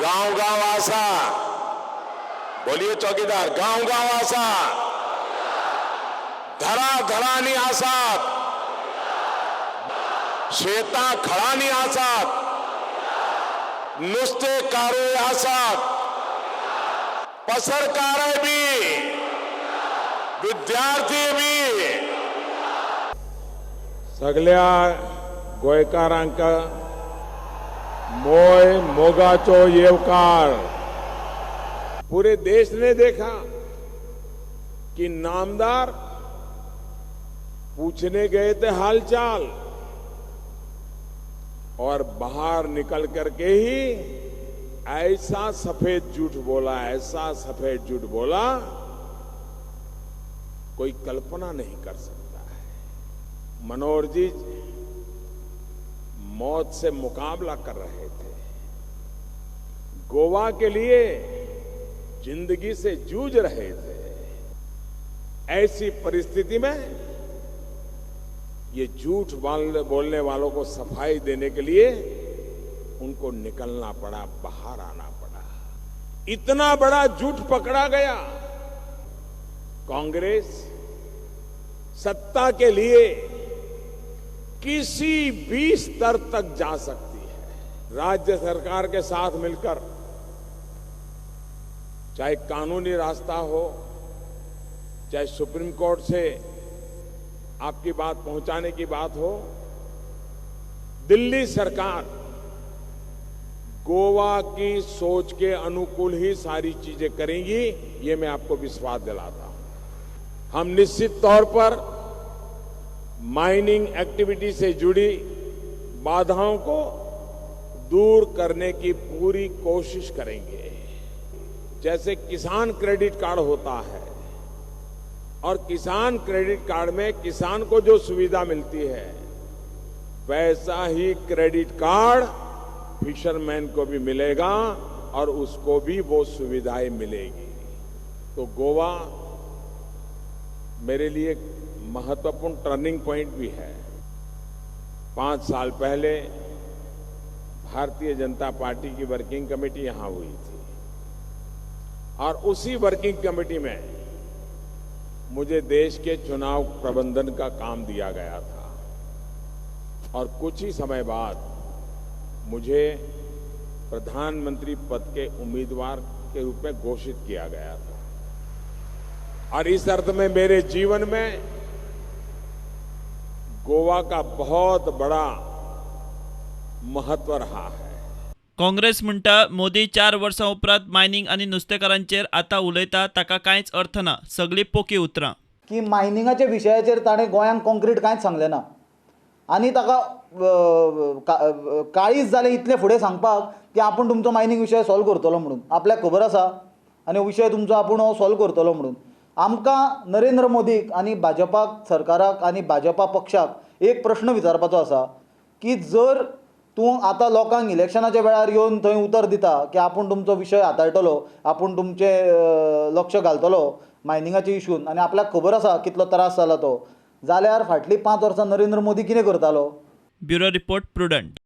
गांव गांव आसा, बोलिए चौकीदार, गांव गांव आसा, धरा धरानी आसात, शेता खळानी आसात, नुसते कारोळे आसात, पसरकार बी, विद्यार्थी बी, सगळ्या गोंयकारांक मोय मोगाचो येवकार। पूरे देश ने देखा कि नामदार पूछने गए थे हालचाल और बाहर निकल करके ही ऐसा सफेद झूठ बोला, ऐसा सफेद झूठ बोला, कोई कल्पना नहीं कर सकता है। मनोहर जी मौत से मुकाबला कर रहे थे, गोवा के लिए जिंदगी से जूझ रहे थे। ऐसी परिस्थिति में ये झूठ बोलने वालों को सफाई देने के लिए उनको निकलना पड़ा, बाहर आना पड़ा। इतना बड़ा झूठ पकड़ा गया। कांग्रेस सत्ता के लिए किसी भी स्तर तक जा सकती है। राज्य सरकार के साथ मिलकर, चाहे कानूनी रास्ता हो, चाहे सुप्रीम कोर्ट से आपकी बात पहुंचाने की बात हो, दिल्ली सरकार गोवा की सोच के अनुकूल ही सारी चीजें करेंगी, ये मैं आपको विश्वास दिलाता हूं। हम निश्चित तौर पर माइनिंग एक्टिविटी से जुड़ी बाधाओं को दूर करने की पूरी कोशिश करेंगे। जैसे किसान क्रेडिट कार्ड होता है और किसान क्रेडिट कार्ड में किसान को जो सुविधा मिलती है, वैसा ही क्रेडिट कार्ड फिशरमैन को भी मिलेगा और उसको भी वो सुविधाएं मिलेगी। तो गोवा मेरे लिए महत्वपूर्ण टर्निंग पॉइंट भी है। 5 साल पहले भारतीय जनता पार्टी की वर्किंग कमेटी यहां हुई थी और उसी वर्किंग कमेटी में मुझे देश के चुनाव प्रबंधन का काम दिया गया था और कुछ ही समय बाद मुझे प्रधानमंत्री पद के उम्मीदवार के रूप में घोषित किया गया था। और इस अर्थ में मेरे जीवन में गोवा का बहुत बड़ा महत्व रहा है। काँग्रेस म्हणटा मोदी 4 वर्सां उपरांत मायनिंग आनी नुस्तेकारांचेर आतां उलयता ताका कांयच अर्थ ना, सगळी पोकी उतरां। की मायनिंगाच्या विशयाचेर ताणें गोंयांक कॉन्क्रीट कांयच सांगलें ना आनी ताका काळीज जालें इतलें फुडें सांगपाक की आपूण तुमचो मायनिंग विशय सॉल्व करतलो म्हणून। आपल्याक खबर आसा आनी विशय तुमचो आपूण सॉल्व करतलो म्हणून। आमकां नरेंद्र मोदीक आनी भाजपाक सरकाराक आनी भाजपा पक्षाक एक प्रश्न विचारपाचो आसा की जर तूं आतां लोकांक इलेक्शनाच्या वेळार येवन थंय उतर दिता की आपूण तुमचो विशय हाताळटलो, आपूण तुमचें लक्ष घालतलो मायनिंगाच्या इश्यून आनी आपल्याक खबर आसा कितलो त्रास जाला तो, जाल्यार फाटलीं 5 वर्सां नरेंद्र मोदी कितें करतालो? Bureau report prudent.